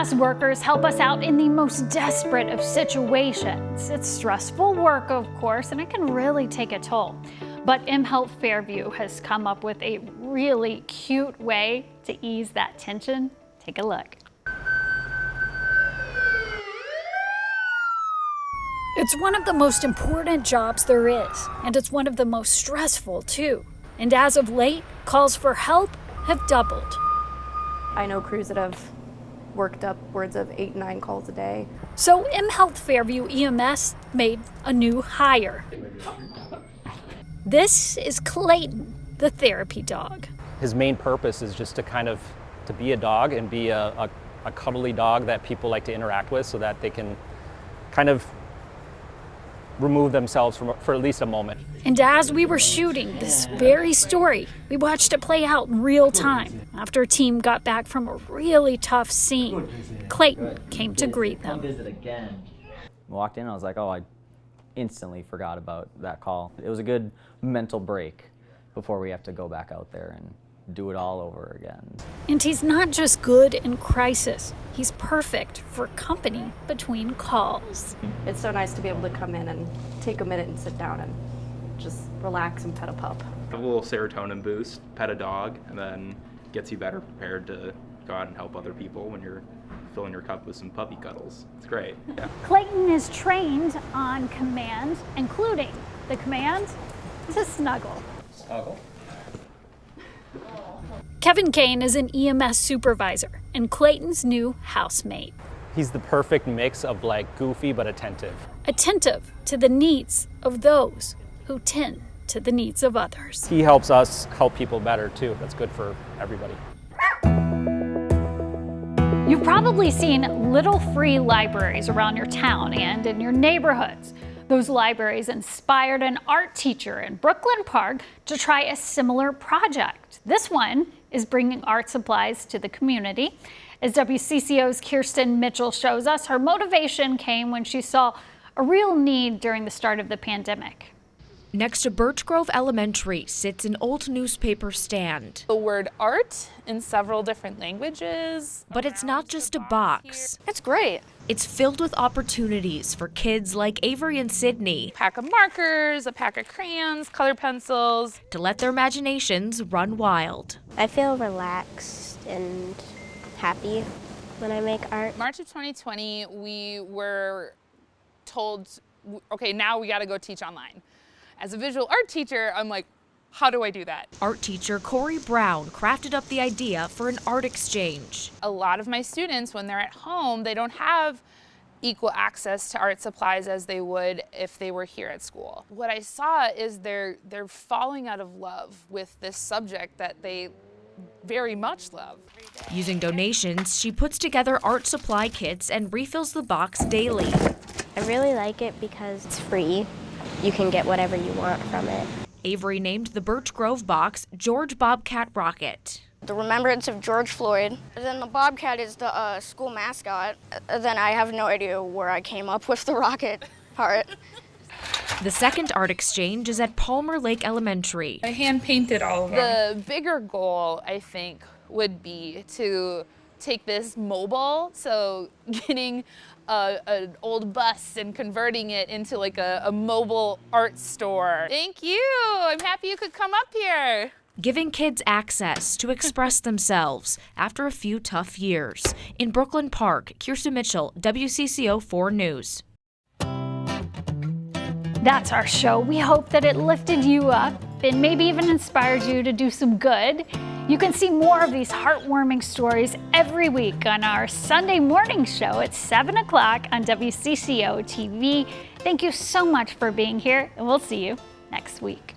EMS workers help us out in the most desperate of situations. It's stressful work, of course, and it can really take a toll. But mHealth Fairview has come up with a really cute way to ease that tension. Take a look. It's one of the most important jobs there is, and it's one of the most stressful too. And as of late, calls for help have doubled. I know crews that have worked upwards of 8-9 calls a day. So mHealth Fairview EMS made a new hire. This is Clayton, the therapy dog. His main purpose is just to be a dog and be a cuddly dog that people like to interact with so that they can kind of remove themselves for at least a moment. And as we were shooting this very story, we watched it play out in real time. After a team got back from a really tough scene, Clayton came to greet them. I walked in, I was like, oh, I instantly forgot about that call. It was a good mental break before we have to go back out there and do it all over again. And he's not just good in crisis, he's perfect for company between calls. It's so nice to be able to come in and take a minute and sit down and just relax and pet a pup. A little serotonin boost, pet a dog, and then gets you better prepared to go out and help other people when you're filling your cup with some puppy cuddles. It's great. Yeah. Clayton is trained on command, including the command to snuggle. Snuggle? Kevin Kane is an EMS supervisor and Clayton's new housemate. He's the perfect mix of goofy but attentive. Attentive to the needs of those who tend to the needs of others. He helps us help people better too. That's good for everybody. You've probably seen little free libraries around your town and in your neighborhoods. Those libraries inspired an art teacher in Brooklyn Park to try a similar project. This one is bringing art supplies to the community. As WCCO's Kirsten Mitchell shows us, her motivation came when she saw a real need during the start of the pandemic. Next to Birch Grove Elementary sits an old newspaper stand. The word art in several different languages. But it's not just a box. It's great. It's filled with opportunities for kids like Avery and Sydney. A pack of markers, a pack of crayons, color pencils. To let their imaginations run wild. I feel relaxed and happy when I make art. March of 2020, we were told, okay, now we gotta go teach online. As a visual art teacher, I'm like, how do I do that? Art teacher Kori Brown crafted up the idea for an art exchange. A lot of my students, when they're at home, they don't have equal access to art supplies as they would if they were here at school. What I saw is they're falling out of love with this subject that they very much love. Using donations, she puts together art supply kits and refills the box daily. I really like it because it's free. You can get whatever you want from it. Avery named the Birch Grove box George Bobcat Rocket. The remembrance of George Floyd. Then the Bobcat is the school mascot. Then I have no idea where I came up with the rocket part. The second art exchange is at Palmer Lake Elementary. I hand painted all of them. The bigger goal, I think, would be to take this mobile, so getting an old bus and converting it into a mobile art store. Thank you. I'm happy you could come up here. Giving kids access to express themselves after a few tough years. In Brooklyn Park, Kirsten Mitchell, WCCO 4 News. That's our show. We hope that it lifted you up and maybe even inspired you to do some good. You can see more of these heartwarming stories every week on our Sunday morning show at 7 o'clock on WCCO TV. Thank you so much for being here, and we'll see you next week.